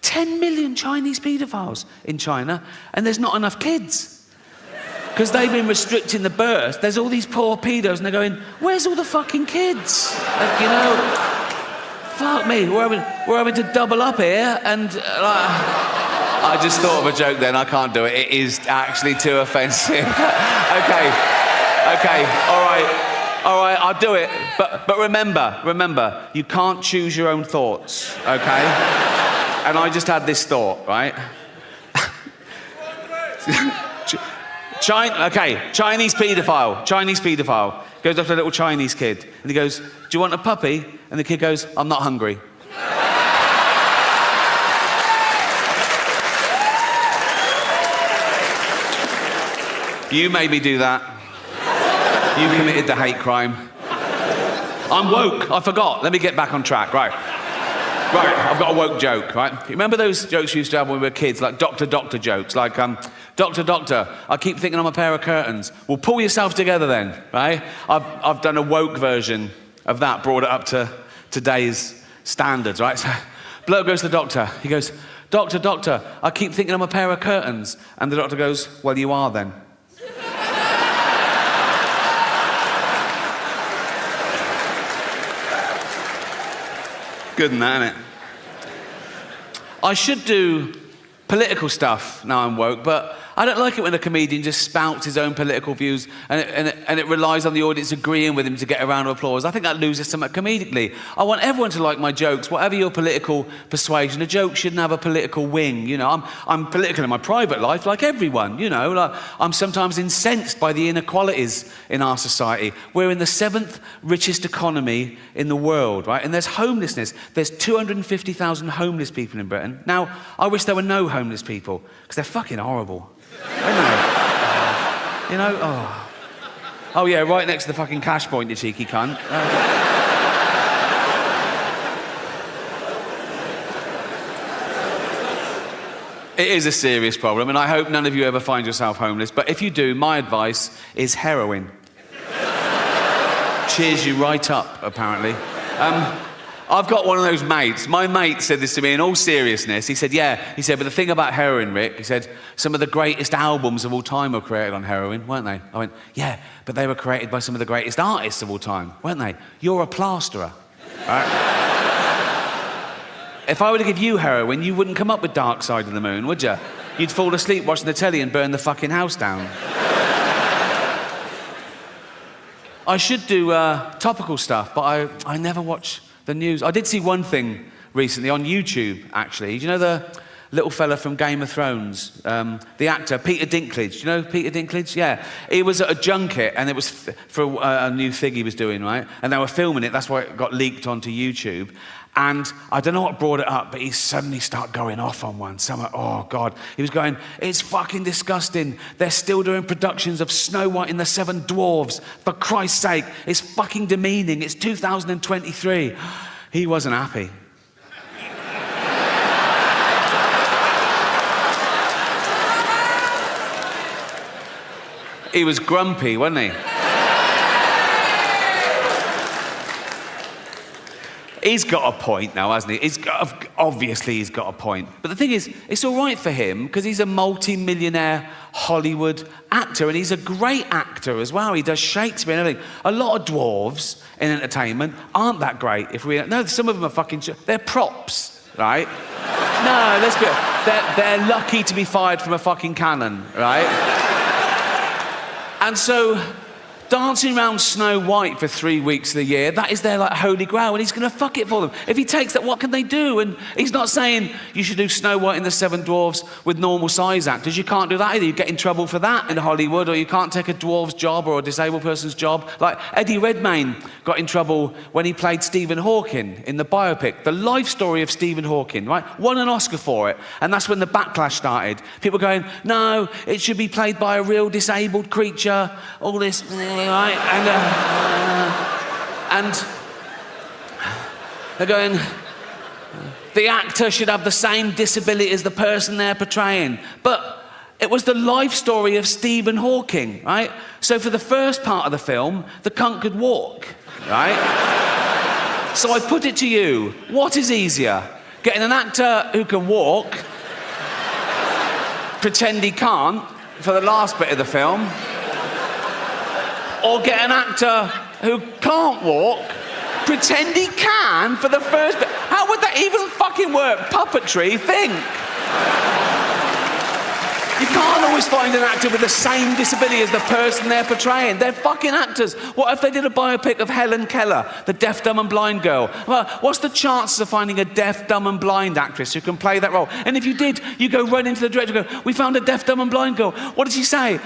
10 million Chinese paedophiles in China, and there's not enough kids. Because they've been restricting the birth. There's all these poor pedos, and they're going, where's all the fucking kids? Like, you know, fuck me, we're having to double up here, and I just thought of a joke then, I can't do it. It is actually too offensive. Okay, all right, I'll do it. But remember, you can't choose your own thoughts, okay? And I just had this thought, right? Chinese paedophile goes up to a little Chinese kid, and he goes, do you want a puppy? And the kid goes, I'm not hungry. You made me do that. You committed the hate crime. I'm woke, I forgot. Let me get back on track, right, I've got a woke joke, right? You remember those jokes we used to have when we were kids, like doctor jokes, like, doctor, I keep thinking I'm a pair of curtains. Well, pull yourself together then, right? I've done a woke version of that, brought it up to today's standards, right? So, bloke goes to the doctor. He goes, doctor, I keep thinking I'm a pair of curtains. And the doctor goes, well, you are then. Good in that, innit? I should do political stuff now I'm woke, but I don't like it when a comedian just spouts his own political views and it relies on the audience agreeing with him to get a round of applause. I think that loses something comedically. I want everyone to like my jokes, whatever your political persuasion. A joke shouldn't have a political wing, you know. I'm political in my private life, like everyone, you know. Like, I'm sometimes incensed by the inequalities in our society. We're in the 7th richest economy in the world, right? And there's homelessness. There's 250,000 homeless people in Britain. Now, I wish there were no homeless people, because they're fucking horrible. Aren't they? You know, oh yeah, right next to the fucking cash point, you cheeky cunt. It is a serious problem, and I hope none of you ever find yourself homeless, but if you do, my advice is heroin. Cheers you right up, apparently. I've got one of those mates. My mate said this to me in all seriousness. He said, but the thing about heroin, Rick, he said, some of the greatest albums of all time were created on heroin, weren't they? I went, yeah, but they were created by some of the greatest artists of all time, weren't they? You're a plasterer, right? If I were to give you heroin, you wouldn't come up with Dark Side of the Moon, would you? You'd fall asleep watching the telly and burn the fucking house down. I should do topical stuff, but I never watch the news. I did see one thing recently on YouTube, actually. Do you know the little fella from Game of Thrones? The actor, Peter Dinklage. Do you know Peter Dinklage? Yeah. He was at a junket, and it was for a new thing he was doing, right? And they were filming it. That's why it got leaked onto YouTube. And I don't know what brought it up, but he suddenly started going off on one. Oh, God. He was going, it's fucking disgusting. They're still doing productions of Snow White and the Seven Dwarfs. For Christ's sake, it's fucking demeaning. It's 2023. He wasn't happy. He was grumpy, wasn't he? He's got a point now, hasn't he? Obviously he's got a point. But the thing is, it's all right for him because he's a multi-millionaire Hollywood actor, and he's a great actor as well. He does Shakespeare and everything. A lot of dwarves in entertainment aren't that great. No, some of them are they're props, right? No, let's be honest. They're lucky to be fired from a fucking cannon, right? And so, dancing around Snow White for 3 weeks of the year, that is their like holy grail, and he's going to fuck it for them. If he takes that, what can they do? And he's not saying you should do Snow White and the Seven Dwarfs with normal size actors. You can't do that either. You get in trouble for that in Hollywood, or you can't take a dwarf's job or a disabled person's job. Like Eddie Redmayne got in trouble when he played Stephen Hawking in the biopic, The Life Story of Stephen Hawking, right? Won an Oscar for it, and that's when the backlash started. People going, no, it should be played by a real disabled creature, all this... Right? And they're going, the actor should have the same disability as the person they're portraying. But it was the life story of Stephen Hawking, right? So for the first part of the film, the cunt could walk, right? So I put it to you, what is easier? Getting an actor who can walk, pretend he can't for the last bit of the film, or get an actor who can't walk, pretend he can for the first bit. How would that even fucking work? Puppetry, think. You can't always find an actor with the same disability as the person they're portraying. They're fucking actors. What if they did a biopic of Helen Keller, the deaf, dumb and blind girl? Well, what's the chances of finding a deaf, dumb and blind actress who can play that role? And if you did, you go right into the director and go, we found a deaf, dumb and blind girl. What did she say?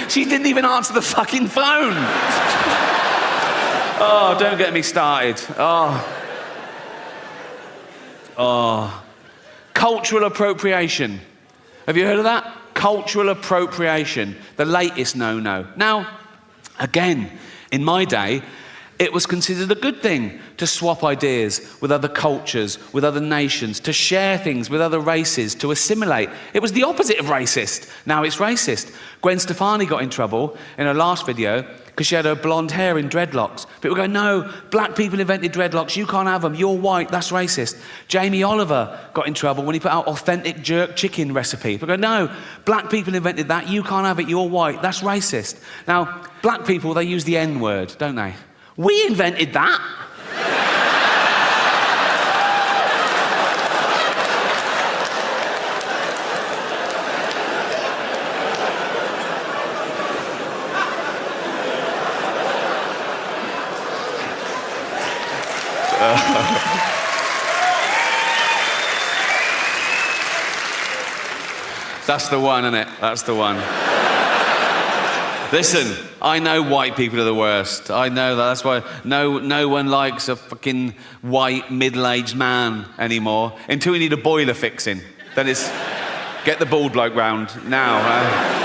She didn't even answer the fucking phone. Oh, don't get me started. Cultural appropriation. Have you heard of that? Cultural appropriation, the latest no-no. Now, again, in my day, it was considered a good thing to swap ideas with other cultures, with other nations, to share things with other races, to assimilate. It was the opposite of racist. Now it's racist. Gwen Stefani got in trouble in her last video because she had her blonde hair in dreadlocks. People go, no, black people invented dreadlocks, you can't have them, you're white, that's racist. Jamie Oliver got in trouble when he put out authentic jerk chicken recipe. People go, no, black people invented that, you can't have it, you're white, that's racist. Now, black people, they use the N-word, don't they? We invented that. That's the one, isn't it? That's the one. Listen, I know white people are the worst. I know that. That's why no one likes a fucking white middle-aged man anymore until we need a boiler fixing. Then it's get the bald bloke round now.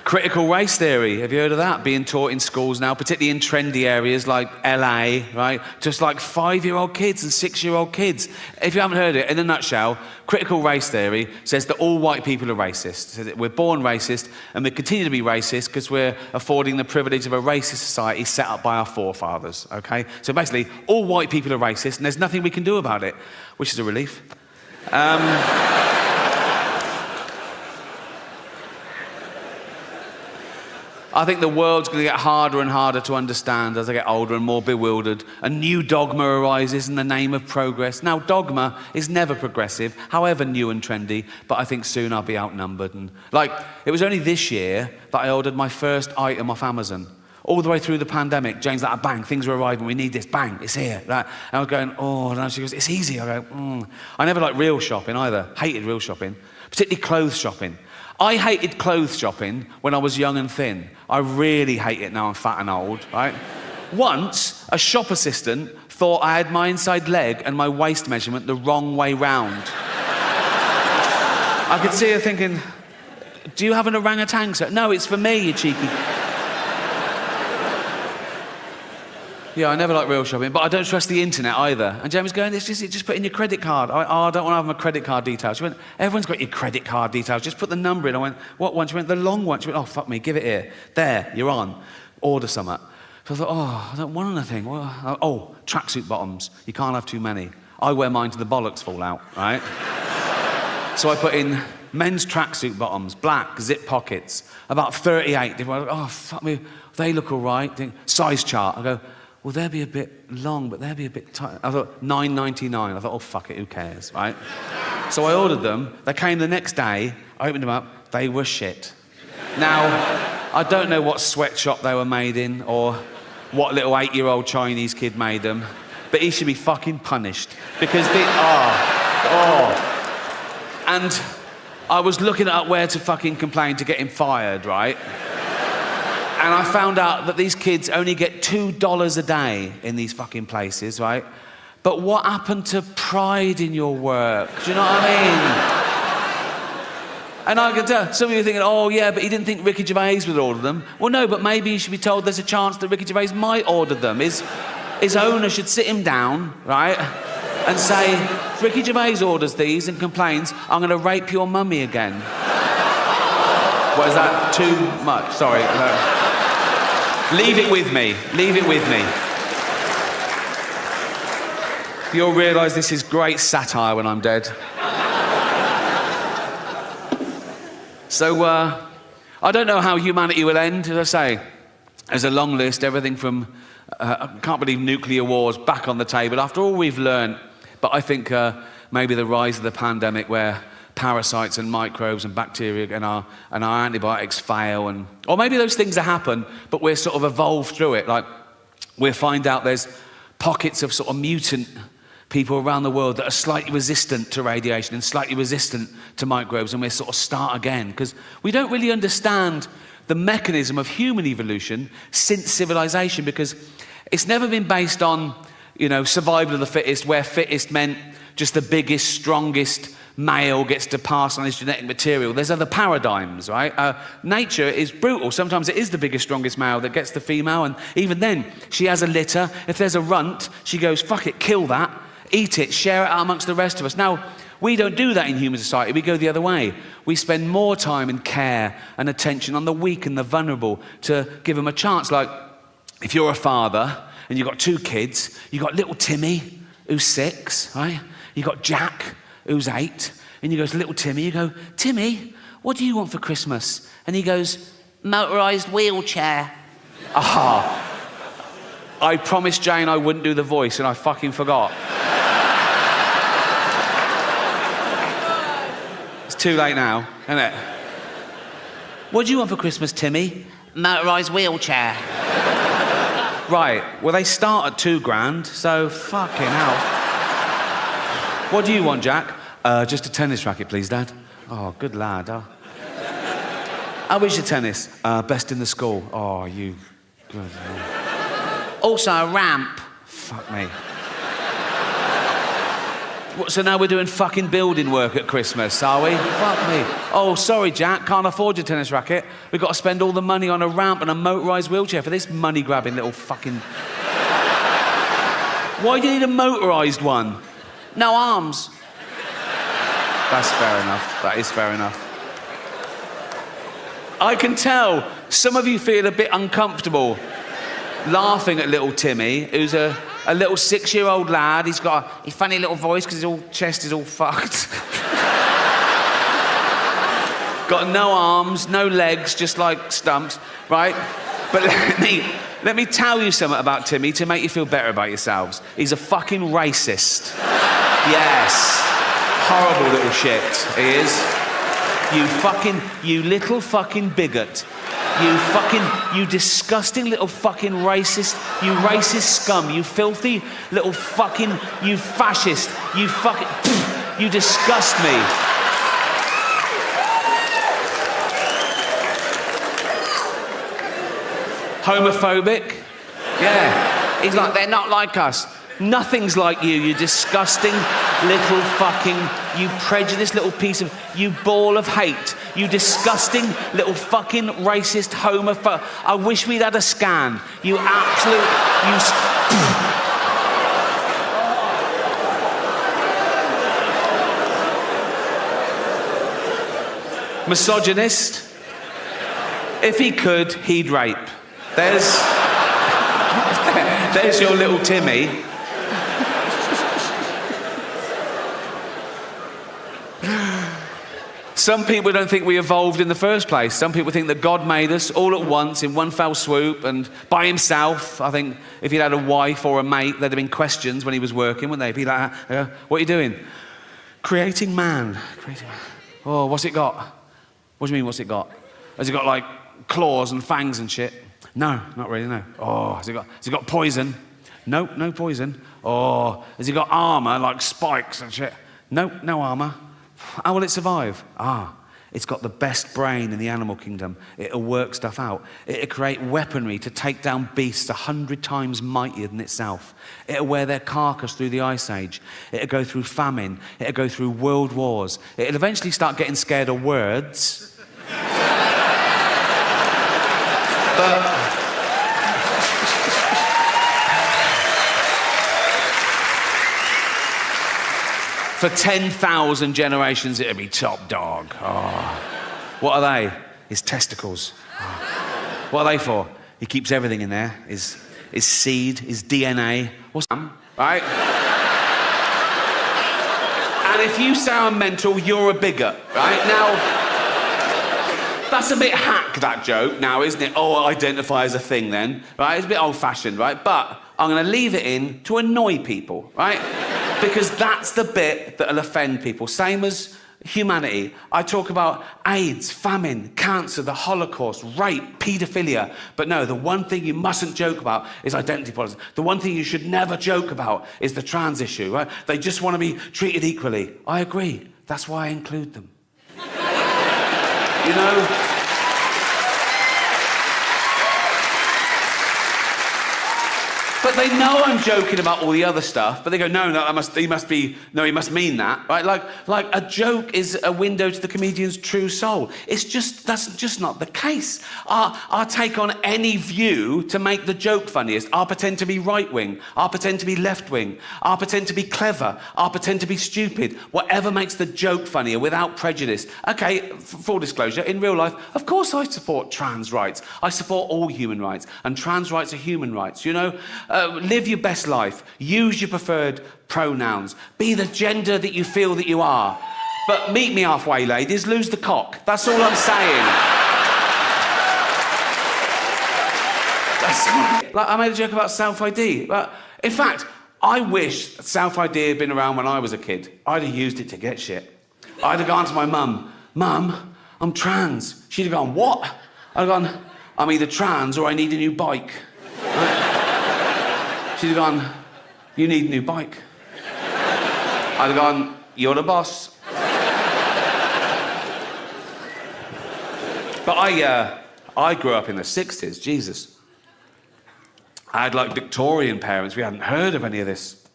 Critical race theory, have you heard of that? Being taught in schools now, particularly in trendy areas like LA, right? Just like 5-year-old kids and 6-year-old kids. If you haven't heard it, in a nutshell, critical race theory says that all white people are racist. It says that we're born racist and we continue to be racist because we're affording the privilege of a racist society set up by our forefathers, okay? So basically, all white people are racist and there's nothing we can do about it, which is a relief. I think the world's going to get harder and harder to understand as I get older and more bewildered. A new dogma arises in the name of progress. Now, dogma is never progressive, however new and trendy, but I think soon I'll be outnumbered. And it was only this year that I ordered my first item off Amazon. All the way through the pandemic, Jane's like, bang, things are arriving, we need this, bang, it's here. And I was going, oh, and she goes, it's easy. I go, I never liked real shopping either, hated real shopping, particularly clothes shopping. I hated clothes shopping when I was young and thin. I really hate it now I'm fat and old, right? Once, a shop assistant thought I had my inside leg and my waist measurement the wrong way round. I could see her thinking, do you have an orangutan, sir? No, it's for me, you cheeky. Yeah, I never like real shopping, but I don't trust the internet either. And Jamie's going, just put in your credit card. I don't want to have my credit card details. She went, everyone's got your credit card details. Just put the number in. I went, what one? She went, the long one. She went, oh, fuck me, give it here. There, you're on. Order something. So I thought, oh, I don't want anything. Oh, tracksuit bottoms. You can't have too many. I wear mine till the bollocks fall out, right? So I put in men's tracksuit bottoms, black, zip pockets, about 38 different. Oh, fuck me, they look all right. Size chart. I go, well, they'll be a bit long, but they'll be a bit tight. I thought, $9.99. I thought, oh, fuck it, who cares, right? So I ordered them. They came the next day. I opened them up. They were shit. Now, I don't know what sweatshop they were made in or what little 8-year-old Chinese kid made them, but he should be fucking punished because they And I was looking at where to fucking complain to get him fired, right? And I found out that these kids only get $2 a day in these fucking places, right? But what happened to pride in your work? Do you know what I mean? And I can tell, some of you are thinking, oh yeah, but he didn't think Ricky Gervais would order them. Well, no, but maybe you should be told there's a chance that Ricky Gervais might order them. His owner should sit him down, right? And say, if Ricky Gervais orders these and complains, I'm going to rape your mummy again. What, is that too much? Sorry. No. Leave it with me. Leave it with me. You'll realise this is great satire when I'm dead. So, I don't know how humanity will end, as I say. There's a long list, everything from, I can't believe nuclear wars back on the table, after all we've learned. But I think maybe the rise of the pandemic where parasites and microbes and bacteria and our antibiotics fail, or maybe those things that happen, but we're sort of evolved through it. Like, we'll find out there's pockets of sort of mutant people around the world that are slightly resistant to radiation and slightly resistant to microbes, and we'll sort of start again. Because we don't really understand the mechanism of human evolution since civilization, because it's never been based on, survival of the fittest, where fittest meant just the biggest, strongest male gets to pass on his genetic material. There's other paradigms, right? Nature is brutal. Sometimes it is the biggest, strongest male that gets the female, and even then, she has a litter. If there's a runt, she goes, fuck it, kill that, eat it, share it out amongst the rest of us. Now, we don't do that in human society. We go the other way. We spend more time and care and attention on the weak and the vulnerable to give them a chance. Like, if you're a father and you've got 2 kids, you've got little Timmy, who's 6, right? You've got Jack, who's 8, and you go to little Timmy, you go, Timmy, what do you want for Christmas? And he goes, motorised wheelchair. I promised Jane I wouldn't do the voice, and I fucking forgot. It's too late now, isn't it? What do you want for Christmas, Timmy? Motorised wheelchair. Right, well, they start at $2,000, so fucking hell. What do you want, Jack? Just a tennis racket, please, Dad. Oh, good lad. How is your tennis? Best in the school. Oh, you... Good. Also a ramp. Fuck me. So now we're doing fucking building work at Christmas, are we? Fuck me. Oh, sorry, Jack, can't afford your tennis racket. We've got to spend all the money on a ramp and a motorised wheelchair for this money-grabbing little fucking... Why do you need a motorised one? No arms. That's fair enough. That is fair enough. I can tell some of you feel a bit uncomfortable laughing at little Timmy, who's a little 6-year-old lad. He's got a funny little voice because his chest is all fucked. Got no arms, no legs, just like stumps, right? But let me tell you something about Timmy to make you feel better about yourselves. He's a fucking racist. Yes. Horrible little shit, he is. You little fucking bigot. You disgusting little fucking racist, you racist scum, you filthy little fucking, you fascist, you fucking, you disgust me. Homophobic? Yeah. He's like, they're not like us. Nothing's like you disgusting little fucking, you prejudiced little piece of, you ball of hate, you disgusting little fucking racist homophobe. I wish we'd had a scan. You absolute, misogynist. If he could, he'd rape. There's your little Timmy. Some people don't think we evolved in the first place. Some people think that God made us all at once in one fell swoop and by himself. I think if he'd had a wife or a mate, there'd have been questions when he was working, wouldn't they? Be like, what are you doing? Creating man. Oh, what's it got? What do you mean, what's it got? Has it got like claws and fangs and shit? No, not really, no. Oh, has it got poison? Nope, no poison. Oh, has it got armour like spikes and shit? Nope, no armour. How will it survive? It's got the best brain in the animal kingdom. It'll work stuff out. It'll create weaponry to take down beasts 100 times mightier than itself. It'll wear their carcass through the Ice Age. It'll go through famine. It'll go through world wars. It'll eventually start getting scared of words. But... for 10,000 generations, it'll be top dog. Oh. What are they? His testicles. Oh. What are they for? He keeps everything in there. His seed, his DNA. What's that? Right? And if you say I'm mental, you're a bigot, right? Now, that's a bit hack, that joke now, isn't it? Oh, identify as a thing then, right? It's a bit old-fashioned, right? But I'm going to leave it in to annoy people, right? Because that's the bit that'll offend people. Same as humanity. I talk about AIDS, famine, cancer, the Holocaust, rape, paedophilia. But no, the one thing you mustn't joke about is identity politics. The one thing you should never joke about is the trans issue, right? They just want to be treated equally. I agree. That's why I include them. You know? But they know I'm joking about all the other stuff, but they go, no, he must mean that, right? Like a joke is a window to the comedian's true soul. That's just not the case. I'll take on any view to make the joke funniest. I'll pretend to be right-wing. I'll pretend to be left-wing. I'll pretend to be clever. I'll pretend to be stupid. Whatever makes the joke funnier without prejudice. Okay, full disclosure, in real life, of course I support trans rights. I support all human rights, and trans rights are human rights, you know? Live your best life. Use your preferred pronouns. Be the gender that you feel that you are. But meet me halfway, ladies. Lose the cock. That's all I'm saying. Like, I made a joke about self-ID. But in fact, I wish self-ID had been around when I was a kid. I'd have used it to get shit. I'd have gone to my mum, Mum, I'm trans. She'd have gone, what? I'd have gone, I'm either trans or I need a new bike. Right? She'd have gone, you need a new bike. I'd have gone, you're the boss. But I grew up in the 60s, Jesus. I had like Victorian parents, we hadn't heard of any of this.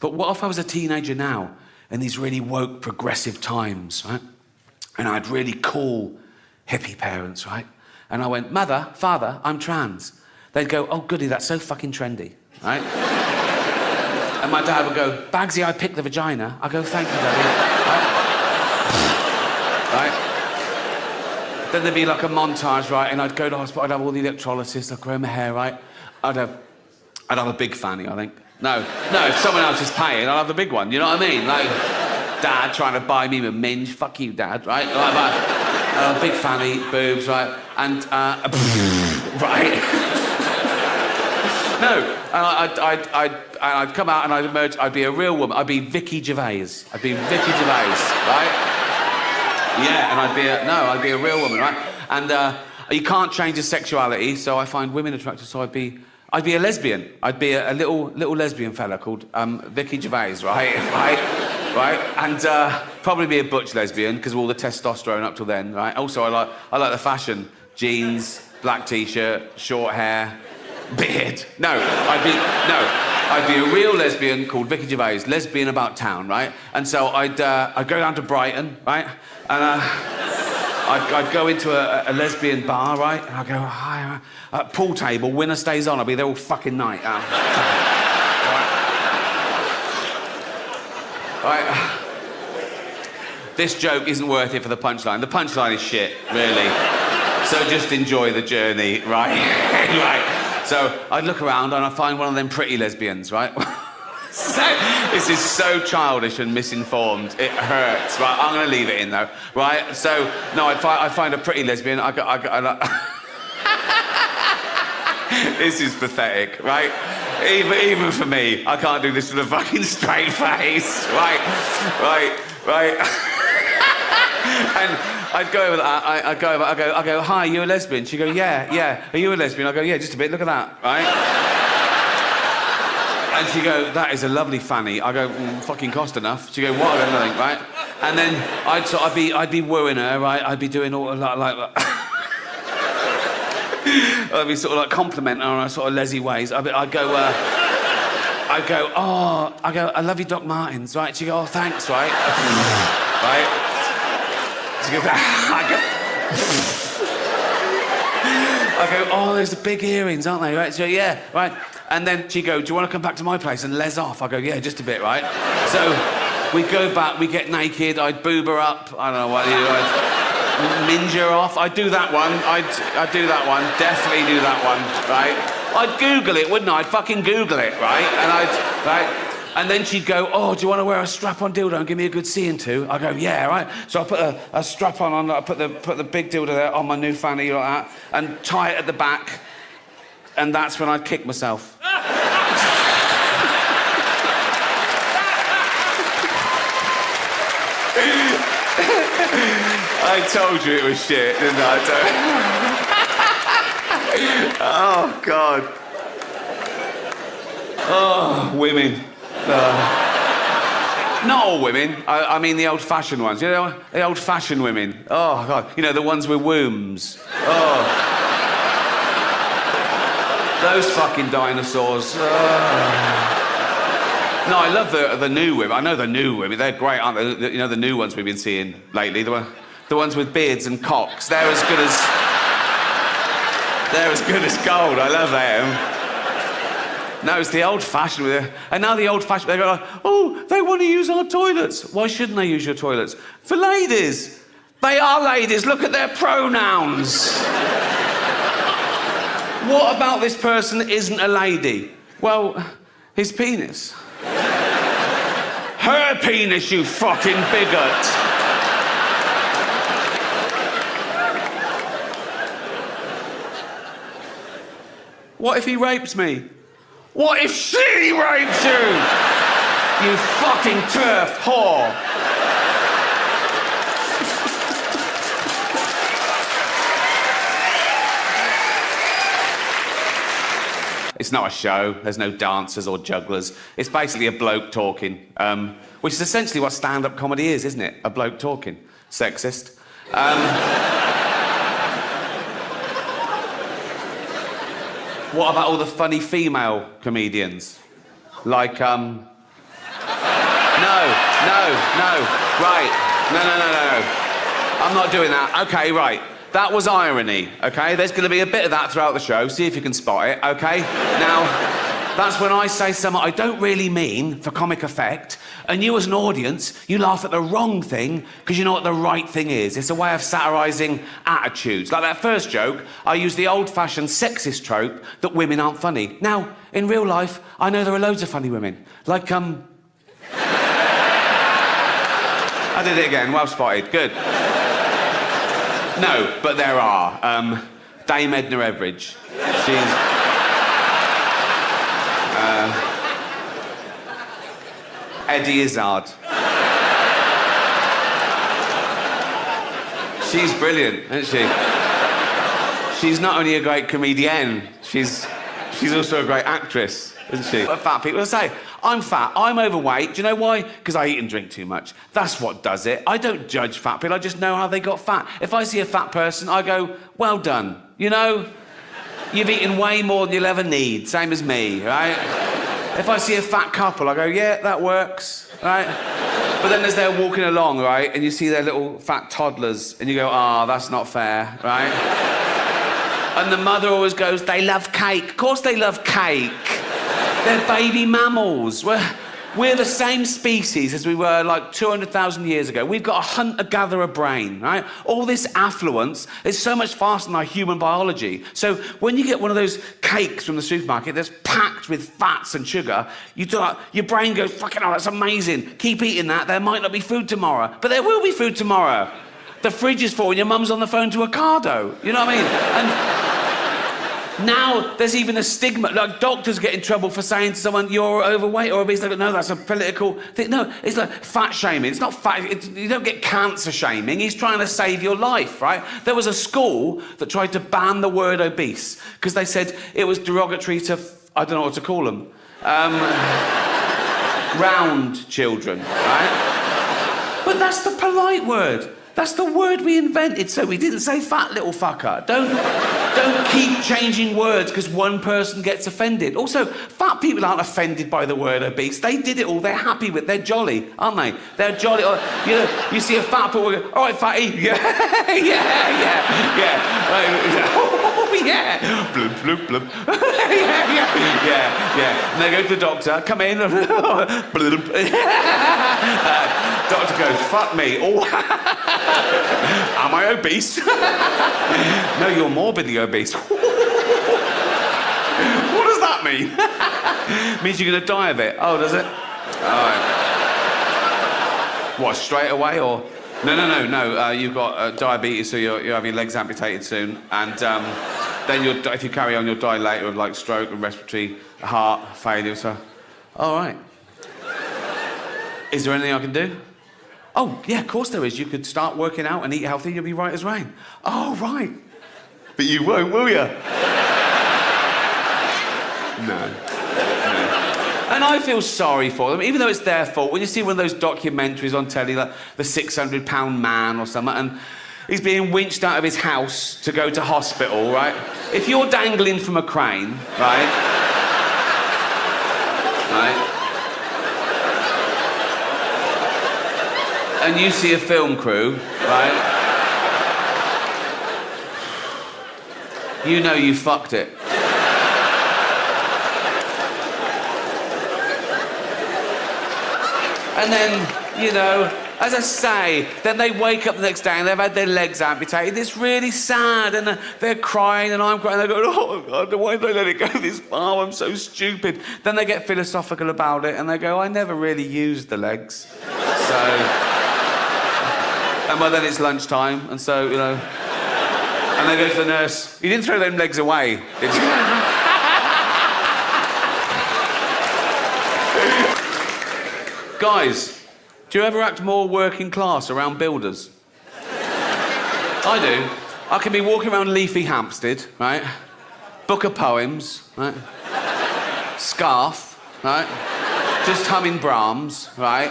But what if I was a teenager now, in these really woke, progressive times, right? And I had really cool, hippie parents, right? And I went, Mother, Father, I'm trans. They'd go, oh goody, that's so fucking trendy. Right? And my dad would go, Bagsy, I picked the vagina. I go, thank you, Daddy. Right? Then there'd be like a montage, right? And I'd go to hospital, I'd have all the electrolysis, I'd grow my hair, right? I'd have a big fanny, I think. No, if someone else is paying, I'll have the big one, you know what I mean? Like, Dad trying to buy me a minge, fuck you, Dad, right? Like, a big fanny, boobs, right? And, right? No, and I'd come out and I'd emerge, I'd be a real woman. I'd be Vicky Gervais. I'd be Vicky Gervais, right? Yeah, and I'd be a real woman, right? And you can't change your sexuality, so I find women attractive, so I'd be a lesbian. I'd be a little lesbian fella called Vicky Gervais, right? Right? And probably be a butch lesbian, because of all the testosterone up till then, right? Also, I like the fashion. Jeans, black t-shirt, short hair, beard. I'd be a real lesbian called Vicky Gervais, lesbian about town, right? And so I'd go down to Brighton, right? And I'd go into a lesbian bar, right? And I'd go, hi, pool table, winner stays on. I'll be there all fucking night. Right. This joke isn't worth it for the punchline. The punchline is shit, really. So just enjoy the journey, right? Right. So I'd look around and I'd find one of them pretty lesbians, right? This is so childish and misinformed. It hurts, right? I'm going to leave it in, though, right? So, no, I'd find a pretty lesbian. This is pathetic, right? Even for me, I can't do this with a fucking straight face, right? And I'd go over that, I go, hi, you a lesbian? She'd go, yeah. Are you a lesbian? I go, yeah, just a bit, look at that, right? And she'd go, that is a lovely fanny. I go, fucking cost enough. She'd go, what? I go, nothing, right? And then I'd be wooing her, right? I'd be doing all like I'd be sort of like complimenting her on her sort of lesy ways. I'd go, I love you, Doc Martens, right? She'd go, oh, thanks, right? Right? She goes, I go, oh, there's the big earrings, aren't they? Right? So yeah, right. And then she go, do you want to come back to my place and les off? I go, yeah, just a bit, right? So we go back, we get naked, I'd boob her up, I don't know what you do, I'd minge her off. I'd do that one, I'd do that one, definitely do that one, right? I'd Google it, wouldn't I? I'd fucking Google it, right? And And then she'd go, oh, do you want to wear a strap-on dildo and give me a good seeing to? I go, yeah, right. So I put a strap-on on, I put the big dildo there on my new fanny like that, and tie it at the back, and that's when I'd kick myself. I told you it was shit, didn't I? Oh, God. Oh, women. Not all women. I mean the old-fashioned ones. You know, the old-fashioned women. Oh, God. You know, the ones with wombs. Oh. Those fucking dinosaurs. No, I love the new women. I know the new women. They're great, aren't they? You know, the new ones we've been seeing lately. The ones with beards and cocks. They're as good as gold. I love them. No, it's the old-fashioned. And now the old-fashioned, they go like, oh, they want to use our toilets. Why shouldn't they use your toilets? For ladies. They are ladies. Look at their pronouns. What about this person isn't a lady? Well, his penis. Her penis, you fucking bigot. What if he rapes me? What if she rapes you? You fucking turf whore. It's not a show. There's no dancers or jugglers. It's basically a bloke talking, which is essentially what stand-up comedy is, isn't it? A bloke talking. Sexist. What about all the funny female comedians? Like, No. Right. No. I'm not doing that. Okay, right. That was irony, okay? There's going to be a bit of that throughout the show. See if you can spot it, okay? Now, that's when I say something I don't really mean for comic effect, and you as an audience, you laugh at the wrong thing because you know what the right thing is. It's a way of satirising attitudes. Like that first joke, I used the old-fashioned sexist trope that women aren't funny. Now, in real life, I know there are loads of funny women. Like, I did it again. Well spotted. Good. No, but there are. Dame Edna Everage. She's... Eddie Izzard. She's brilliant, isn't she? She's not only a great comedienne, she's also a great actress, isn't she? What fat people say, I'm fat, I'm overweight. Do you know why? Because I eat and drink too much. That's what does it. I don't judge fat people, I just know how they got fat. If I see a fat person, I go, well done. You know, you've eaten way more than you'll ever need, same as me, right? If I see a fat couple, I go, yeah, that works, right? But then as they're walking along, right, and you see their little fat toddlers, and you go, ah, that's not fair, right? And the mother always goes, they love cake. Of course they love cake. They're baby mammals. We're the same species as we were like 200,000 years ago. We've got a hunter-gatherer brain, right? All this affluence is so much faster than our human biology. So when you get one of those cakes from the supermarket that's packed with fats and sugar, your brain goes, fucking hell, that's amazing. Keep eating that. There might not be food tomorrow. But there will be food tomorrow. The fridge is full and your mum's on the phone to Ocado. You know what I mean? And now there's even a stigma, like doctors get in trouble for saying to someone, you're overweight or obese. They go, no, that's a political thing. No, it's like fat shaming. It's not fat, you don't get cancer shaming. He's trying to save your life, right? There was a school that tried to ban the word obese because they said it was derogatory to, I don't know what to call them, round children, right? But that's the polite word. That's the word we invented, so we didn't say fat little fucker. Don't keep changing words because one person gets offended. Also, fat people aren't offended by the word obese. They did it all. They're happy with it. They're jolly, aren't they? They're jolly. You know, you see a fat people go, all right, fatty. Yeah. Oh, yeah. Bloop, bloop, bloop. yeah. And they go to the doctor, come in. Bloop. Doctor goes, fuck me. Oh. Am I obese? No, you're morbidly obese. What does that mean? Means you're going to die of it. Oh, does it? What, straight away or? No. You've got diabetes, so you're having your legs amputated soon, and then if you carry on, you'll die later of like stroke and respiratory heart failure. So, all right. Is there anything I can do? Oh, yeah, of course there is. You could start working out and eat healthy. You'll be right as rain. Oh, right. But you won't, will you? No. And I feel sorry for them, even though it's their fault. When you see one of those documentaries on telly, like the 600-pound man or something, and he's being winched out of his house to go to hospital, right? If you're dangling from a crane, right? And you see a film crew, right? You know you fucked it. And then, you know, as I say, then they wake up the next day and they've had their legs amputated. It's really sad, and they're crying and I'm crying. They're going, oh, God, why did I let it go this far? I'm so stupid. Then they get philosophical about it and they go, I never really used the legs. So... And well, then it's lunchtime, and so, you know... And they go to the nurse, you didn't throw them legs away, did you? Guys, do you ever act more working class around builders? I do. I can be walking around Leafy Hampstead, right? Book of poems, right? Scarf, right? Just humming Brahms, right?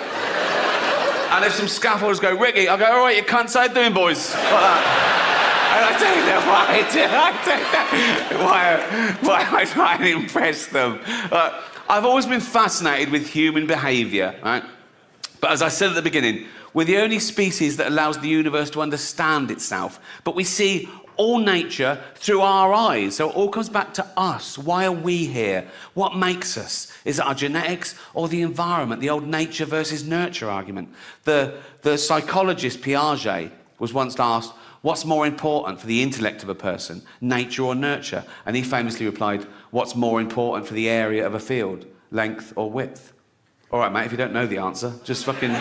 And if some scaffolders go, Ricky, I go, all right, you cunts, how you doing, boys? Like that. And I tell you that, why am I trying to impress them? I've always been fascinated with human behaviour, right? But as I said at the beginning, we're the only species that allows the universe to understand itself. But we see all nature through our eyes. So it all comes back to us. Why are we here? What makes us? Is it our genetics or the environment? The old nature versus nurture argument. The psychologist Piaget was once asked, what's more important for the intellect of a person, nature or nurture? And he famously replied, what's more important for the area of a field, length or width? All right, mate, if you don't know the answer, just fucking...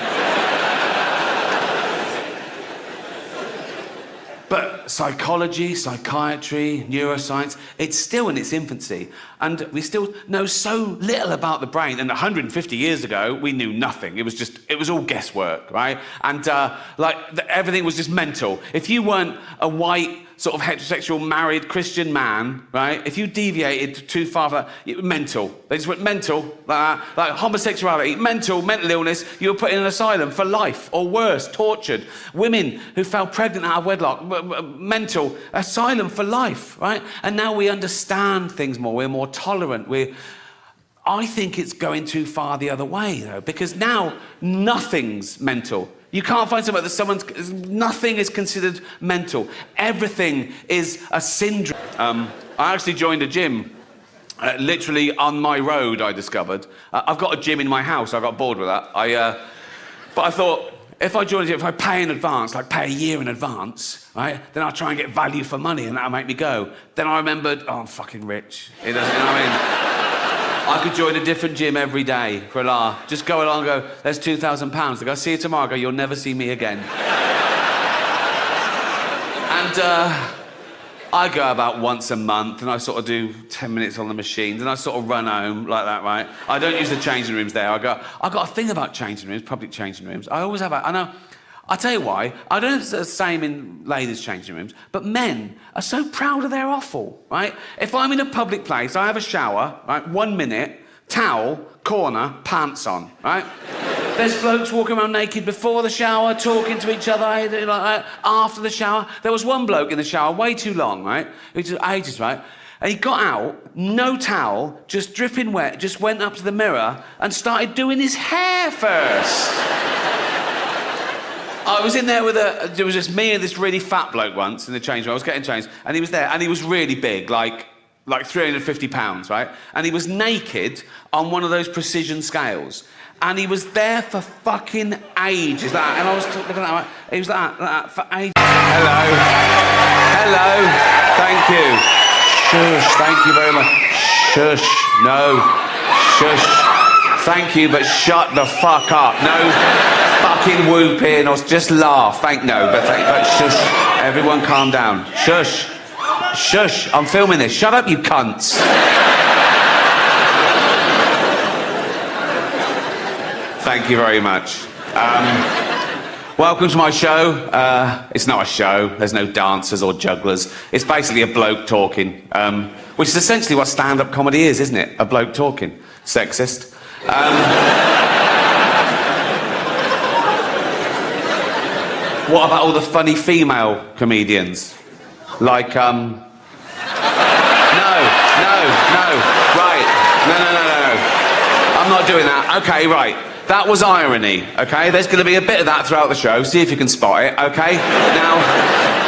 But psychology, psychiatry, neuroscience, it's still in its infancy. And we still know so little about the brain. And 150 years ago, we knew nothing. It was all guesswork, right? And everything was just mental. If you weren't a white, sort of heterosexual, married Christian man, right? If you deviated too far from that, it was mental. They just went mental, like that. Like homosexuality, mental illness, you were put in an asylum for life, or worse, tortured. Women who fell pregnant out of wedlock, mental, asylum for life, right? And now we understand things more, we're more tolerant, I think it's going too far the other way, though, because now nothing's mental. You can't find somewhere that nothing is considered mental. Everything is a syndrome. I actually joined a gym, literally on my road, I discovered. I've got a gym in my house, I got bored with that. But I thought, if I join a gym, if I pay in advance, like pay a year in advance, right, then I'll try and get value for money and that'll make me go. Then I remembered, oh, I'm fucking rich. It doesn't, you know what I mean? I could join a different gym every day for a laugh. Just go along and go, there's £2,000. They go, see you tomorrow. I go, you'll never see me again. And I go about once a month and I sort of do 10 minutes on the machines and I sort of run home like that, right? I don't use the changing rooms there. I've got a thing about changing rooms, public changing rooms. I always have I know. I'll tell you why. I don't know if it's the same in ladies' changing rooms, but men are so proud of their offal, right? If I'm in a public place, I have a shower, right? 1 minute, towel, corner, pants on, right? There's blokes walking around naked before the shower, talking to each other, like that, after the shower. There was one bloke in the shower, way too long, right? It was ages, right? And he got out, no towel, just dripping wet, just went up to the mirror and started doing his hair first. I was in there there was just me and this really fat bloke once in the change room. I was getting changed, and he was there, and he was really big, like 350 pounds, right? And he was naked on one of those precision scales. And he was there for fucking ages, like that. And I was looking at him, right? He was like that for ages. Hello, thank you. Shush, thank you very much. Shush, no, shush. Thank you, but shut the fuck up. No fucking whooping or just laugh. But shush. Everyone calm down. Shush. Shush. I'm filming this. Shut up, you cunts. Thank you very much. Welcome to my show. It's not a show. There's no dancers or jugglers. It's basically a bloke talking, which is essentially what stand-up comedy is, isn't it? A bloke talking. Sexist. What about all the funny female comedians? Like, No. Right. No. I'm not doing that. Okay, right. That was irony, okay? There's going to be a bit of that throughout the show. See if you can spot it, okay? Now,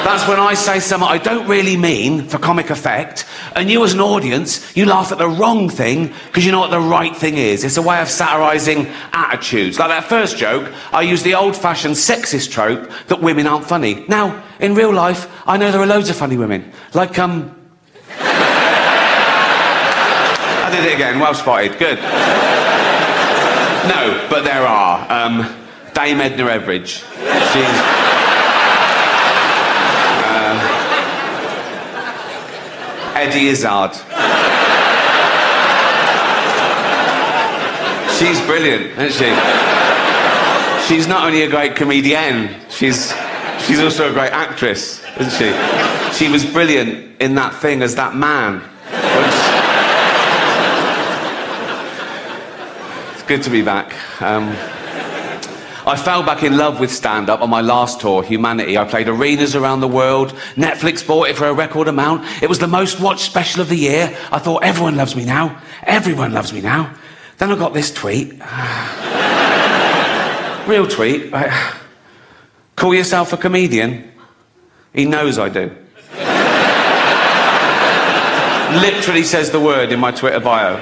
that's when I say something I don't really mean for comic effect, and you as an audience, you laugh at the wrong thing because you know what the right thing is. It's a way of satirising attitudes. Like that first joke, I used the old-fashioned sexist trope that women aren't funny. Now, in real life, I know there are loads of funny women. Like, I did it again. Well spotted. Good. No, but there are. Dame Edna Everage. She's... Eddie Izzard. She's brilliant, isn't she? She's not only a great comedienne, she's also a great actress, isn't she? She was brilliant in that thing as that man. Good to be back. I fell back in love with stand-up on my last tour, Humanity. I played arenas around the world. Netflix bought it for a record amount. It was the most watched special of the year. I thought, everyone loves me now. Everyone loves me now. Then I got this tweet. Real tweet. Call yourself a comedian? He knows I do. Literally says the word in my Twitter bio.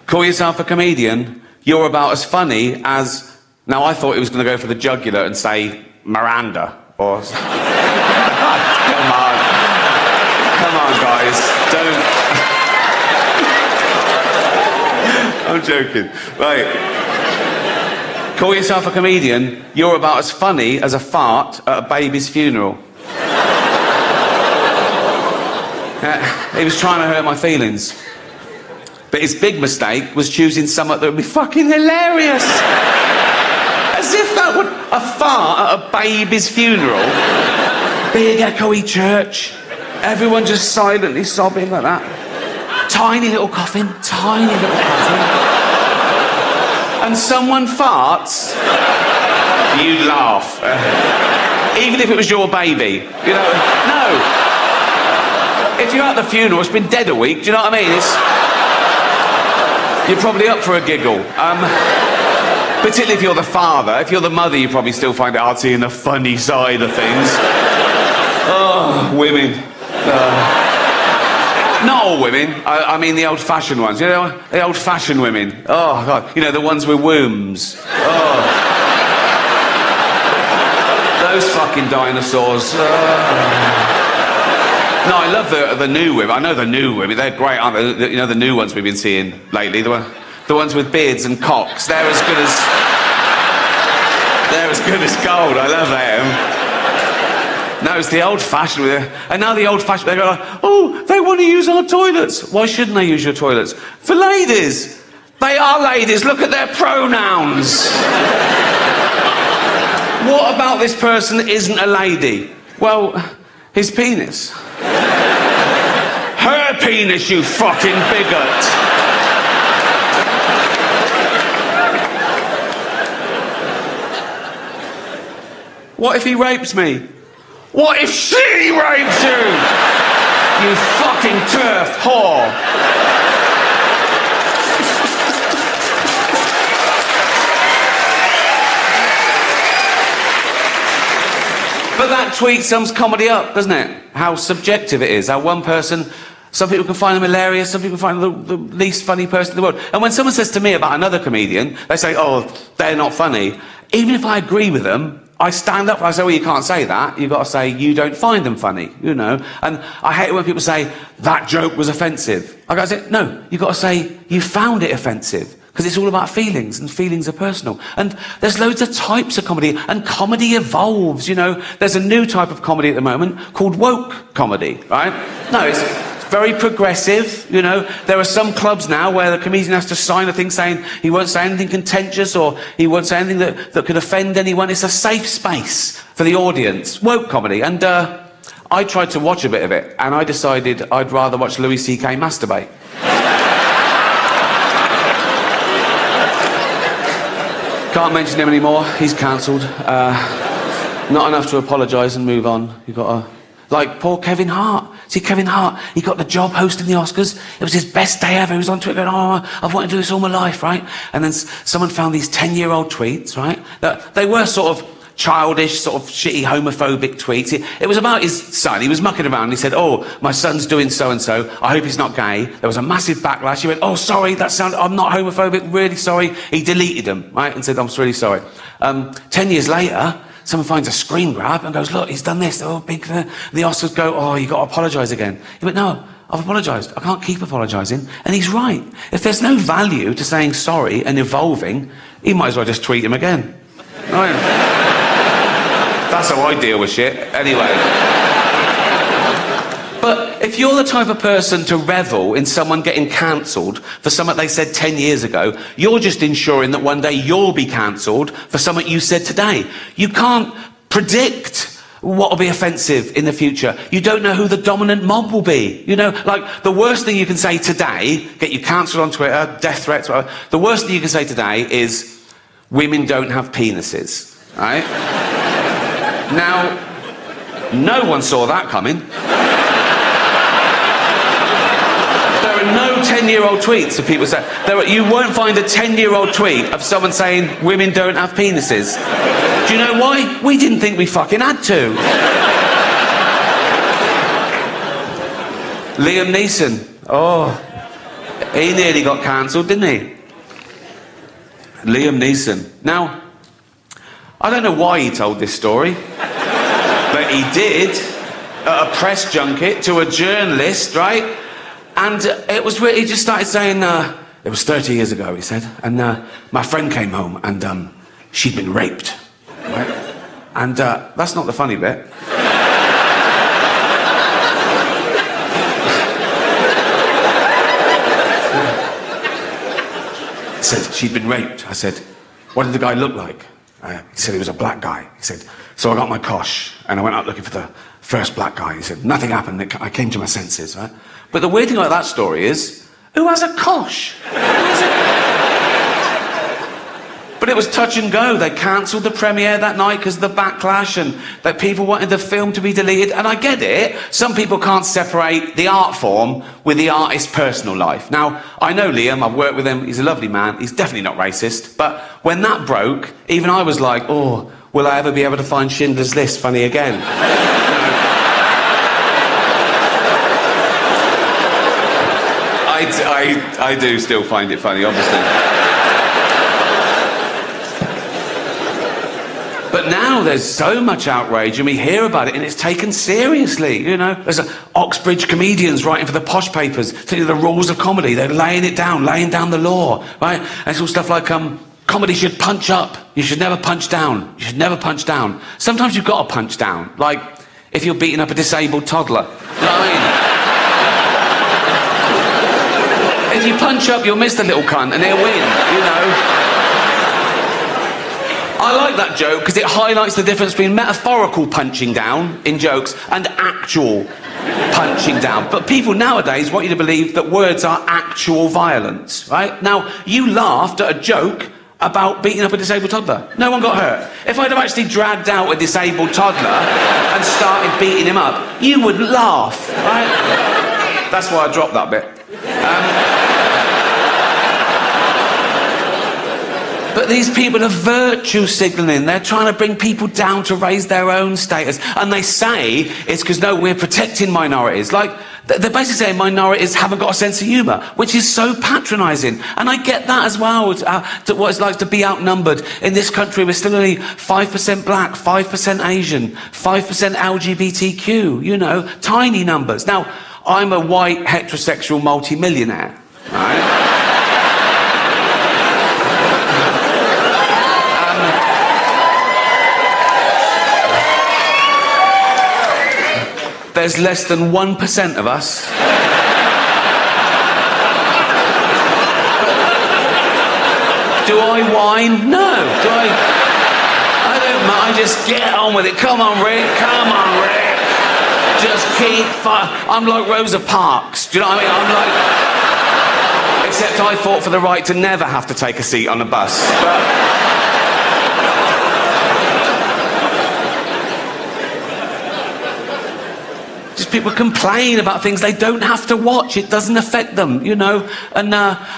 Call yourself a comedian, you're about as funny as... Now, I thought he was going to go for the jugular and say Miranda, or... Come on, guys, don't... I'm joking. Right. Call yourself a comedian, you're about as funny as a fart at a baby's funeral. He was trying to hurt my feelings. But his big mistake was choosing something that would be fucking hilarious. As if that would... A fart at a baby's funeral. Big echoey church. Everyone just silently sobbing like that. Tiny little coffin. And someone farts. You'd laugh. Even if it was your baby. You know, no. If you're at the funeral, it's been dead a week, do you know what I mean? You're probably up for a giggle. Particularly if you're the father. If you're the mother, you probably still find it hard seeing the funny side of things. Oh, women. Not all women. I mean the old-fashioned ones. You know, the old-fashioned women. Oh, God. You know, the ones with wombs. Oh. Those fucking dinosaurs. No, I love the new women. I know the new women. They're great, aren't they? You know, the new ones we've been seeing lately. The ones with beards and cocks. They're as good as gold. I love them. No, it's the old-fashioned. And now the old-fashioned, they go like, oh, they want to use our toilets. Why shouldn't they use your toilets? For ladies. They are ladies. Look at their pronouns. What about this person that isn't a lady? Well, his penis. Her penis, you fucking bigot. What if he rapes me? What if she rapes you? You fucking turf whore. But that tweet sums comedy up, doesn't it? How subjective it is. How one person, some people can find them hilarious, some people find them the least funny person in the world. And when someone says to me about another comedian, they say, oh, they're not funny. Even if I agree with them, I stand up, I say, well, you can't say that. You've got to say, you don't find them funny, you know. And I hate it when people say, that joke was offensive. I go, no, you've got to say, you found it offensive. Because it's all about feelings, and feelings are personal. And there's loads of types of comedy, and comedy evolves, you know. There's a new type of comedy at the moment called woke comedy, right? No, it's very progressive, you know. There are some clubs now where the comedian has to sign a thing saying he won't say anything contentious or he won't say anything that could offend anyone. It's a safe space for the audience. Woke comedy. And I tried to watch a bit of it, and I decided I'd rather watch Louis C.K. masturbate. Can't mention him anymore. He's cancelled. Not enough to apologise and move on. You've got to... Like poor Kevin Hart. See, Kevin Hart, he got the job hosting the Oscars. It was his best day ever. He was on Twitter going, oh, I've wanted to do this all my life, right? And then someone found these 10-year-old tweets, right? That they were sort of childish, sort of shitty, homophobic tweets. It was about his son. He was mucking around. He said, oh, my son's doing so-and-so. I hope he's not gay. There was a massive backlash. He went, oh, sorry, I'm not homophobic. Really sorry. He deleted them, right? And said, I'm really sorry. 10 years later, someone finds a screen grab and goes, look, he's done this. Oh, big. The Oscars go, oh, you've got to apologise again. He went, no, I've apologised. I can't keep apologising. And he's right. If there's no value to saying sorry and evolving, he might as well just tweet him again. Right? That's how I deal with shit, anyway. But if you're the type of person to revel in someone getting cancelled for something they said 10 years ago, you're just ensuring that one day you'll be cancelled for something you said today. You can't predict what will be offensive in the future. You don't know who the dominant mob will be. You know, like, the worst thing you can say today, get you cancelled on Twitter, death threats, whatever, the worst thing you can say today is, women don't have penises, right? Now, no one saw that coming. There are no 10-year-old tweets of people saying... You won't find a 10-year-old tweet of someone saying women don't have penises. Do you know why? We didn't think we fucking had to. Liam Neeson. Oh, he nearly got cancelled, didn't he? Liam Neeson. Now, I don't know why he told this story, but he did at a press junket to a journalist, right? And it was where he just started saying, it was 30 years ago, he said, and my friend came home and she'd been raped, right? And that's not the funny bit. He said, she'd been raped. I said, what did the guy look like? He said he was a black guy. He said, so I got my cosh and I went out looking for the first black guy. He said, nothing happened. I came to my senses, right? But the weird thing about that story is, who has a cosh? But it was touch and go. They cancelled the premiere that night because of the backlash and that people wanted the film to be deleted. And I get it. Some people can't separate the art form with the artist's personal life. Now, I know Liam. I've worked with him. He's a lovely man. He's definitely not racist. But when that broke, even I was like, oh, will I ever be able to find Schindler's List funny again? I do still find it funny, obviously. But now there's so much outrage and we hear about it and it's taken seriously, you know. There's Oxbridge comedians writing for the posh papers, telling you the rules of comedy. They're laying it down, laying down the law, right? And it's all stuff like, comedy should punch up. You should never punch down. You should never punch down. Sometimes you've got to punch down. Like, if you're beating up a disabled toddler. You know what I mean? If you punch up, you'll miss the little cunt and he'll win, you know. I like that joke because it highlights the difference between metaphorical punching down in jokes and actual punching down. But people nowadays want you to believe that words are actual violence, right? Now, you laughed at a joke about beating up a disabled toddler. No one got hurt. If I'd have actually dragged out a disabled toddler and started beating him up, you wouldn't laugh, right? That's why I dropped that bit. But these people are virtue signalling. They're trying to bring people down to raise their own status. And they say it's because, no, we're protecting minorities. Like, They're basically saying minorities haven't got a sense of humour, which is so patronising. And I get that as well, to what it's like to be outnumbered. In this country, we're still only 5% black, 5% Asian, 5% LGBTQ, you know, tiny numbers. Now, I'm a white, heterosexual multi-millionaire, right? There's less than 1% of us. Do I whine? No. Do I don't mind. I just get on with it. Come on, Rick. Come on, Rick. Just keep I'm like Rosa Parks. Do you know what I mean? I'm like... Except I fought for the right to never have to take a seat on a bus. But... Just people complain about things they don't have to watch. It doesn't affect them, you know. And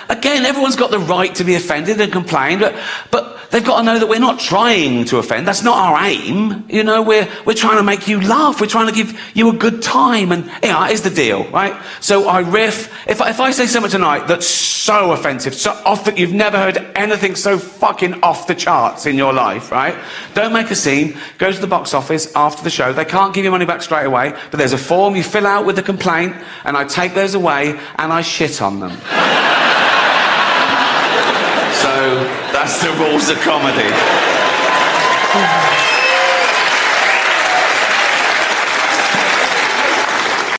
again, everyone's got the right to be offended and complain, but they've got to know that we're not trying to offend. That's not our aim. You know, we're trying to make you laugh. We're trying to give you a good time. And yeah, here's the deal, right? So I riff. If I say something tonight that's so offensive, so off that you've never heard anything so fucking off the charts in your life, right? Don't make a scene. Go to the box office after the show. They can't give you money back straight away, but there's a form you fill out with the complaint, and I take those away and I shit on them. So that's the rules of comedy.